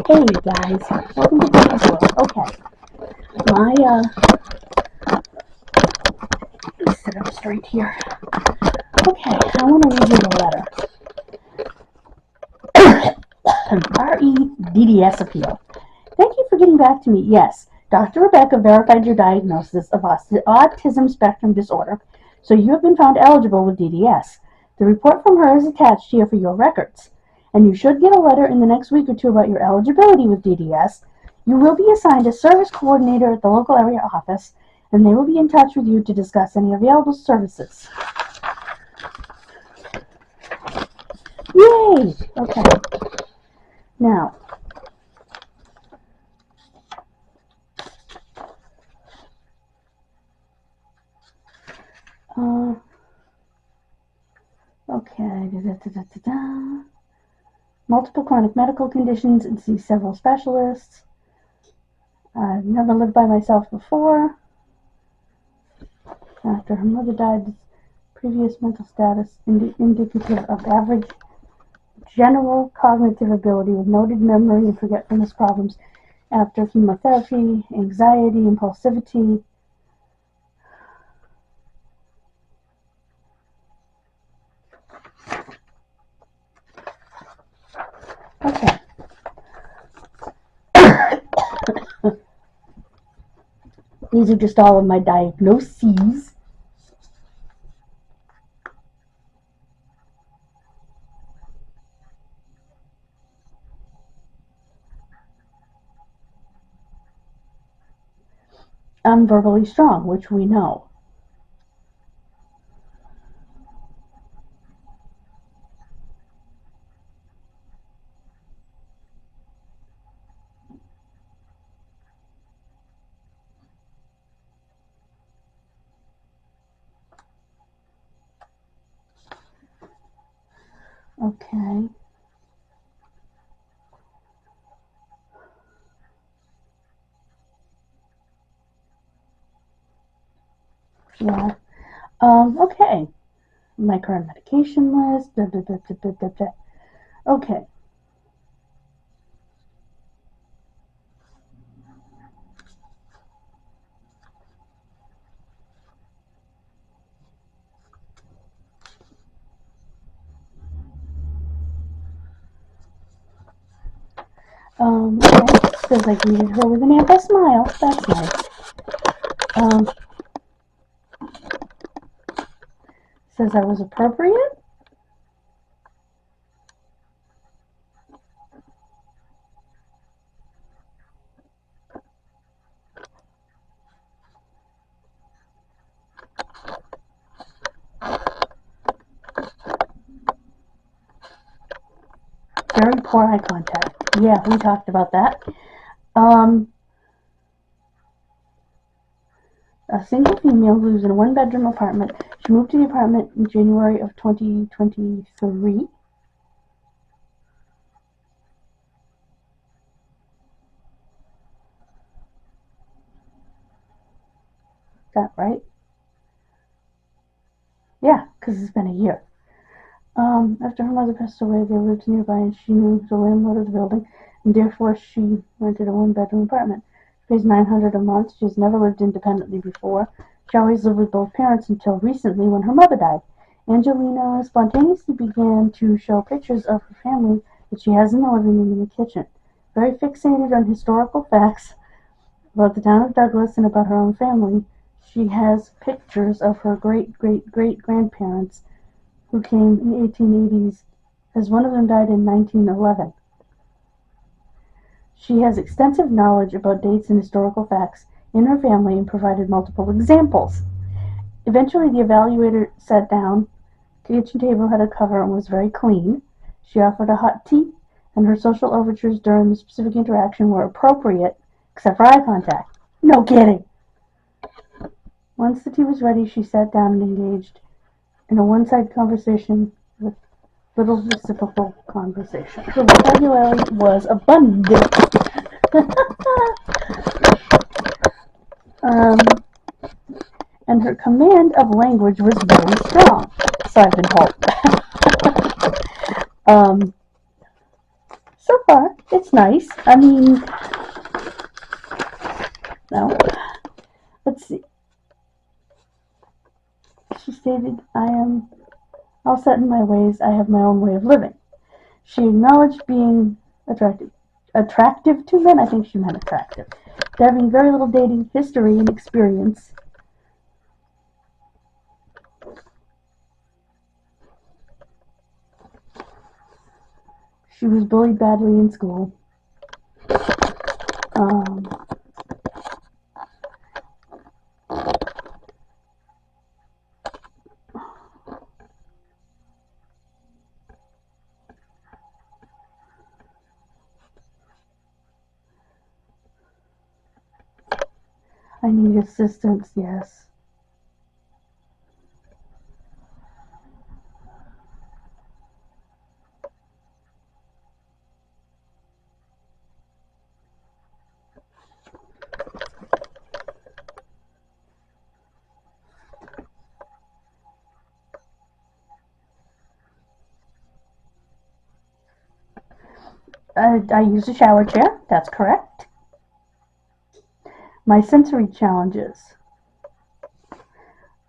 Hey guys, welcome to Fetch Referal. Okay, my let me sit up straight here. Okay, I want to read you the letter. REDDS appeal. Thank you for getting back to me. Yes, Dr. Rebecca verified your diagnosis of autism spectrum disorder, so you have been found eligible with DDS. The report from her is attached here for your records, and you should get a letter in the next week or two about your eligibility with DDS. You will be assigned a service coordinator at the local area office, and they will be in touch with you to discuss any available services. Yay! Okay. Now, okay. Multiple chronic medical conditions and see several specialists. I've never lived by myself before. After her mother died, previous mental status indicative of average general cognitive ability with noted memory and forgetfulness problems after chemotherapy, anxiety, impulsivity. Okay. These are just all of my diagnoses. I'm verbally strong, which we know. Okay. Yeah. Okay. My current medication list. Blah, blah, blah, blah, blah, blah. Okay. Okay. Says I greeted her with an ample smile. That's nice. Says I was appropriate. Very poor eye contact. Yeah, we talked about that. A single female who lives in a one-bedroom apartment. She moved to the apartment in January of 2023. Is that right? Yeah, because it's been a year. After her mother passed away, they lived nearby and she knew the landlord of the building, and therefore she rented a one-bedroom apartment. She pays $900 a month. She has never lived independently before. She always lived with both parents until recently when her mother died. Angelina spontaneously began to show pictures of her family that she has in the living room and the kitchen. Very fixated on historical facts about the town of Douglas and about her own family, she has pictures of her great-great-great-grandparents who came in the 1880s, as one of them died in 1911. She has extensive knowledge about dates and historical facts in her family and provided multiple examples. Eventually, the evaluator sat down. The kitchen table had a cover and was very clean. She offered a hot tea, and her social overtures during the specific interaction were appropriate, except for eye contact. No kidding! Once the tea was ready, she sat down and engaged in a one-sided conversation with little reciprocal conversation. Her vocabulary was abundant. And her command of language was very strong, so I've been told. So far, it's nice. I mean, no. Let's see. She stated, I am all set in my ways. I have my own way of living. She acknowledged being attractive to men. I think she meant attractive. Having very little dating history and experience. She was bullied badly in school. I need assistance, yes. I use a shower chair, that's correct. My sensory challenges.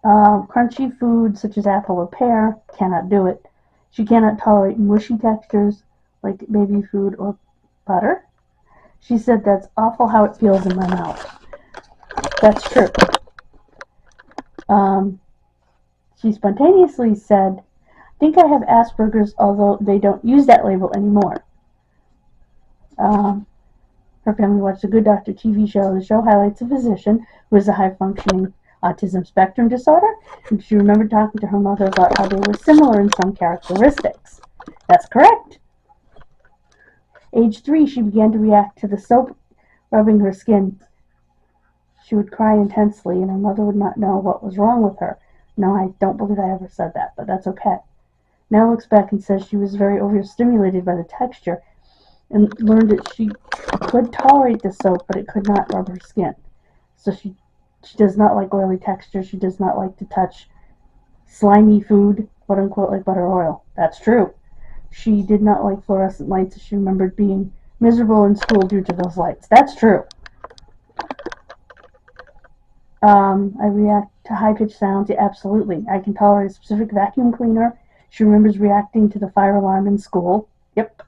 Crunchy food such as apple or pear, cannot do it. She cannot tolerate mushy textures like baby food or butter. She said that's awful how it feels in my mouth. That's true. She spontaneously said, I think I have Asperger's, although they don't use that label anymore. Her family watched the Good Doctor TV show. The show highlights a physician who has a high-functioning autism spectrum disorder, and she remembered talking to her mother about how they were similar in some characteristics. That's correct. Age 3, she began to react to the soap rubbing her skin. She would cry intensely, and her mother would not know what was wrong with her. No, I don't believe I ever said that, but that's okay. Now looks back and says she was very overstimulated by the texture and learned that she could tolerate the soap, but it could not rub her skin. So she does not like oily texture. She does not like to touch slimy food, quote unquote, like butter or oil. That's true. She did not like fluorescent lights. She remembered being miserable in school due to those lights. That's true. I react to high-pitched sounds. Yeah, absolutely. I can tolerate a specific vacuum cleaner. She remembers reacting to the fire alarm in school. Yep.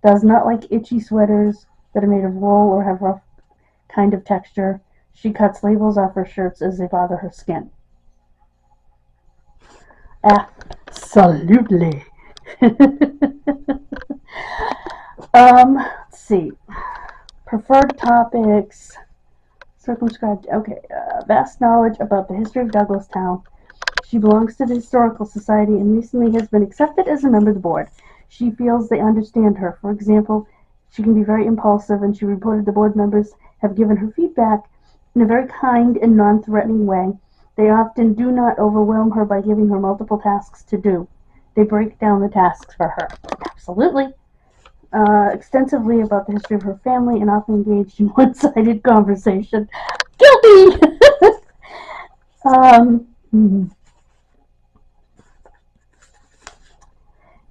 Does not like itchy sweaters that are made of wool or have rough kind of texture. She cuts labels off her shirts as they bother her skin. Absolutely. Let's see. Preferred topics. Circumscribed. Okay. Vast knowledge about the history of Douglastown. She belongs to the Historical Society and recently has been accepted as a member of the board. She feels they understand her. For example, she can be very impulsive, and she reported the board members have given her feedback in a very kind and non-threatening way. They often do not overwhelm her by giving her multiple tasks to do. They break down the tasks for her. Absolutely. Extensively about the history of her family and often engaged in one-sided conversation. Guilty!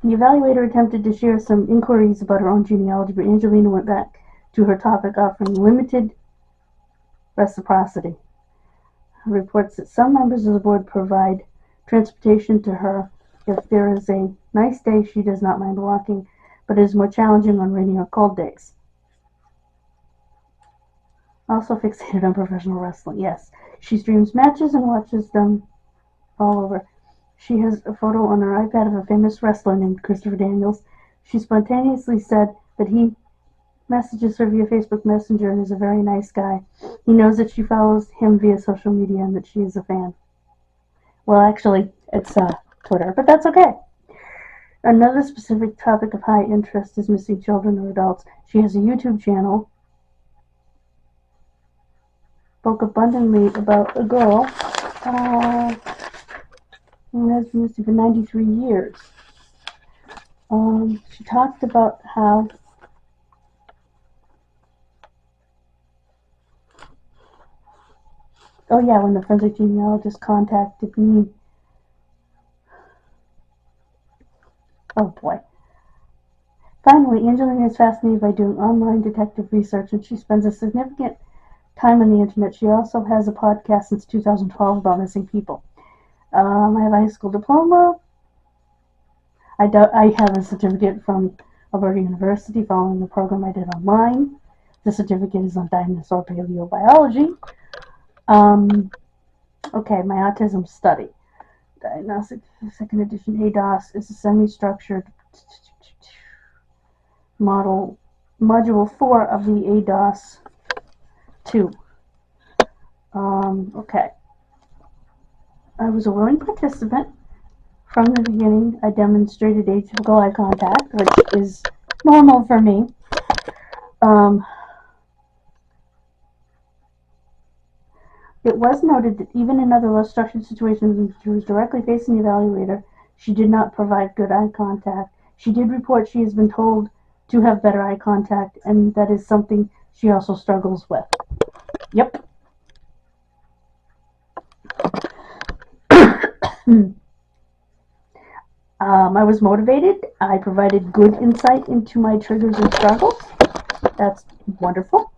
The evaluator attempted to share some inquiries about her own genealogy, but Angelina went back to her topic, offering limited reciprocity. Her reports that some members of the board provide transportation to her. If there is a nice day, she does not mind walking, but it is more challenging on rainy or cold days. Also fixated on professional wrestling. Yes, she streams matches and watches them all over. She has a photo on her iPad of a famous wrestler named Christopher Daniels. She spontaneously said that he messages her via Facebook Messenger and is a very nice guy. He knows that she follows him via social media and that she is a fan. Well, actually, it's Twitter, but that's okay. Another specific topic of high interest is missing children or adults. She has a YouTube channel. Spoke abundantly about a girl who has been missing for 93 years. She talked about how when the forensic genealogist contacted me. Oh boy. Finally, Angelina is fascinated by doing online detective research, and she spends a significant time on the internet. She also has a podcast since 2012 about missing people. I have a high school diploma. I have a certificate from Alberta University following the program I did online. The certificate is on dinosaur paleobiology. Okay, my autism study. Diagnostic second edition ADOS is a semi-structured module 4 of the ADOS 2. Okay. I was a willing participant. From the beginning, I demonstrated atypical eye contact, which is normal for me. It was noted that even in other less structured situations when she was directly facing the evaluator, she did not provide good eye contact. She did report she has been told to have better eye contact, and that is something she also struggles with. Yep. I was motivated. I provided good insight into my triggers and struggles. That's wonderful.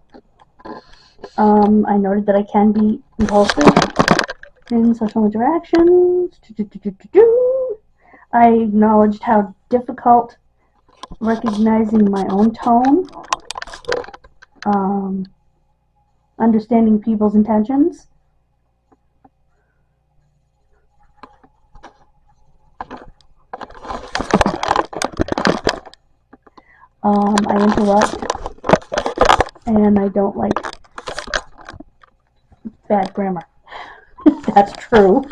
I noted that I can be impulsive in social interactions. I acknowledged how difficult recognizing my own tone, understanding people's intentions. I interrupt, and I don't like bad grammar. That's true.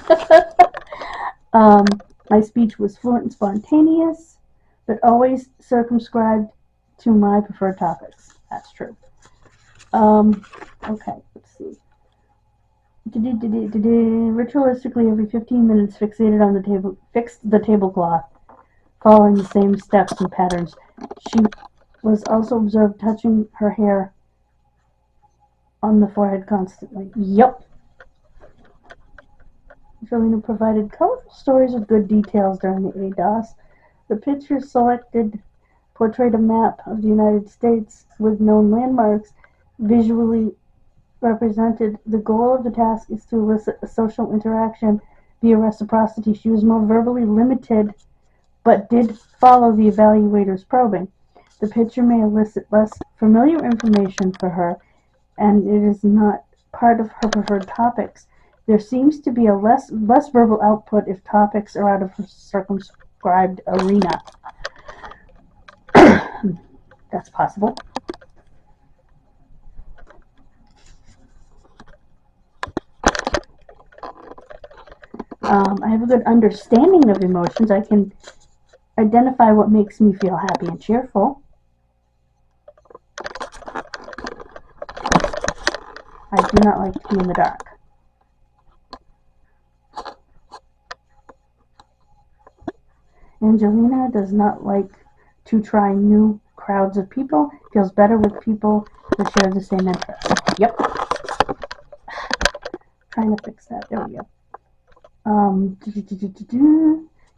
My speech was fluent and spontaneous, but always circumscribed to my preferred topics. That's true. Okay, let's see. Ritualistically, every 15 minutes, fixated on the table, fixed the tablecloth, following the same steps and patterns. She was also observed touching her hair on the forehead constantly. Yep. Angelina provided colorful stories with good details during the ADOS. The pictures selected portrayed a map of the United States with known landmarks visually represented. The goal of the task is to elicit a social interaction via reciprocity. She was more verbally limited, but did follow the evaluator's probing. The picture may elicit less familiar information for her, and it is not part of her preferred topics. There seems to be a less verbal output if topics are out of her circumscribed arena. That's possible. I have a good understanding of emotions. I can identify what makes me feel happy and cheerful. I do not like to be in the dark. Angelina does not like to try new crowds of people. Feels better with people that share the same interests. Yep. Trying to fix that. There we go.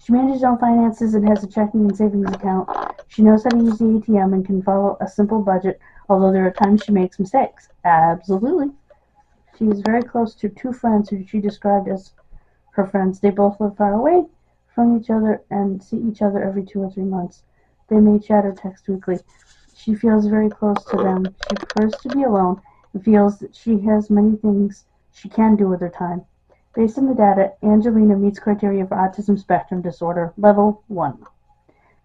She manages her own finances and has a checking and savings account. She knows how to use the ATM and can follow a simple budget, although there are times she makes mistakes. Absolutely. She is very close to two friends who she described as her friends. They both live far away from each other and see each other every 2 or 3 months. They may chat or text weekly. She feels very close to them. She prefers to be alone and feels that she has many things she can do with her time. Based on the data, Angelina meets criteria for autism spectrum disorder, level 1.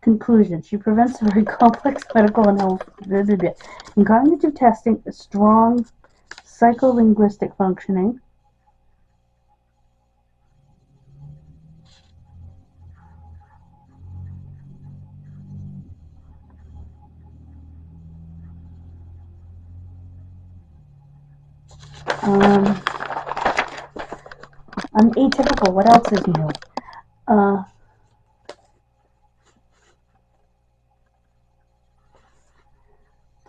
Conclusion: she presents very complex medical and health in cognitive testing, a strong psycholinguistic functioning, I'm atypical. What else is new?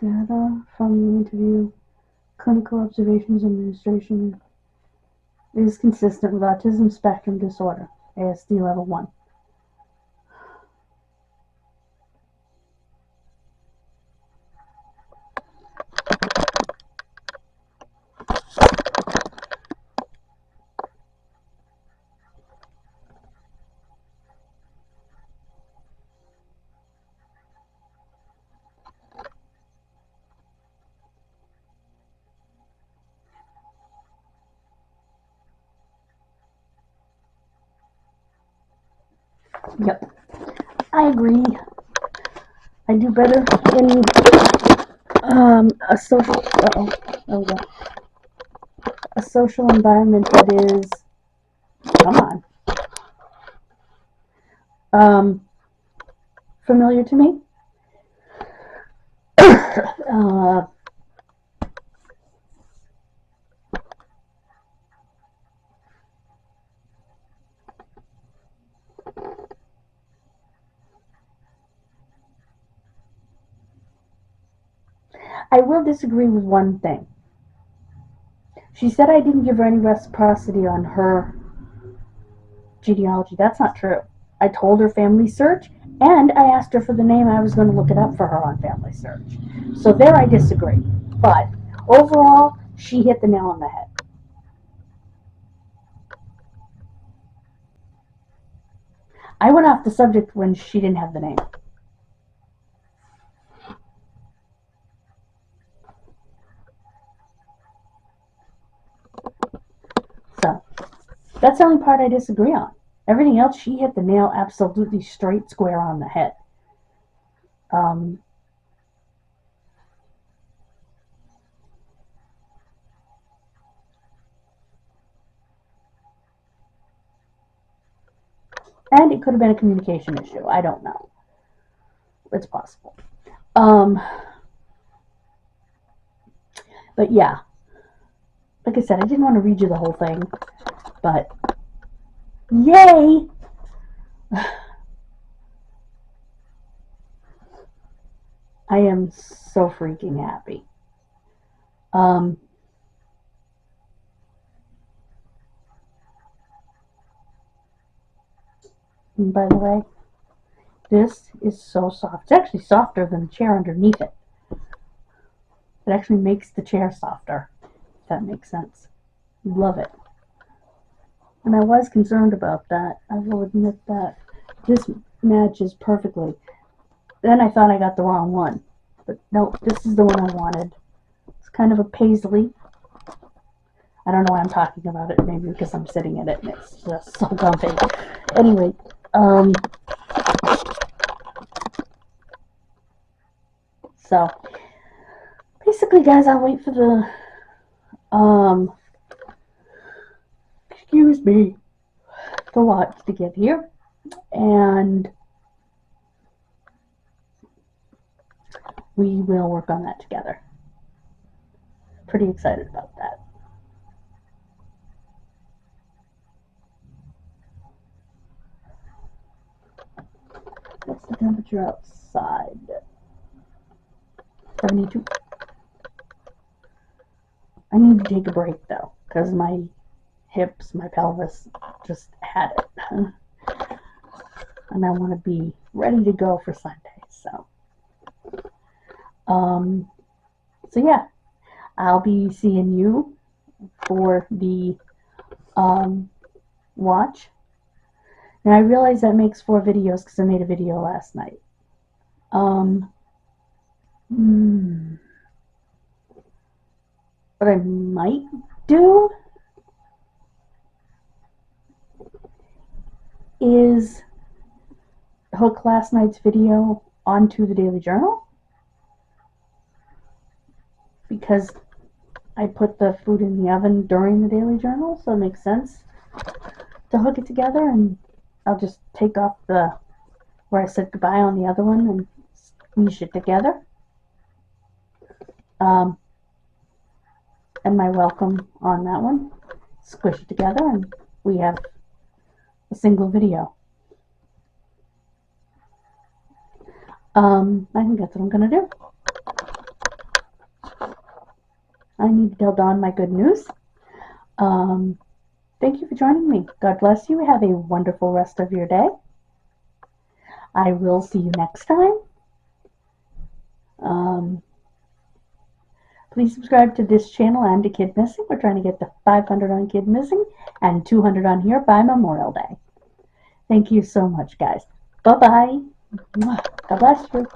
Data from the interview, clinical observations, administration is consistent with autism spectrum disorder, ASD level 1. Yep, I agree. I do better in a social. A social environment that is. Come on. Familiar to me. I will disagree with one thing. She said I didn't give her any reciprocity on her genealogy. That's not true. I told her Family Search, and I asked her for the name. I was going to look it up for her on Family Search. So there I disagree. But overall, she hit the nail on the head. I went off the subject when she didn't have the name. So that's the only part I disagree on. Everything else, she hit the nail absolutely straight square on the head. And it could have been a communication issue. I don't know. It's possible. But yeah. Like I said, I didn't want to read you the whole thing. But yay! I am so freaking happy. And by the way, this is so soft. It's actually softer than the chair underneath it. It actually makes the chair softer, if that makes sense. Love it. And I was concerned about that. I will admit that. This matches perfectly. Then I thought I got the wrong one. But no, this is the one I wanted. It's kind of a paisley. I don't know why I'm talking about it. Maybe because I'm sitting in it and it's just so comfy. Anyway, so basically, guys, I'll wait for the excuse me, the watch to get here, and we will work on that together. Pretty excited about that. What's the temperature outside? 72. I need to take a break though, because my hips, my pelvis just had it. And I want to be ready to go for Sunday. So yeah, I'll be seeing you for the watch. Now I realize that makes 4 videos because I made a video last night. What I might do is hook last night's video onto the Daily Journal, because I put the food in the oven during the Daily Journal, so it makes sense to hook it together, and I'll just take off the where I said goodbye on the other one and squeeze it together. And my welcome on that one, squish it together, and we have a single video. I think that's what I'm going to do. I need to tell Dawn my good news. Thank you for joining me. God bless you. Have a wonderful rest of your day. I will see you next time. Please subscribe to this channel and to Kid Missing. We're trying to get to 500 on Kid Missing and 200 on here by Memorial Day. Thank you so much, guys. Bye-bye. God bless you.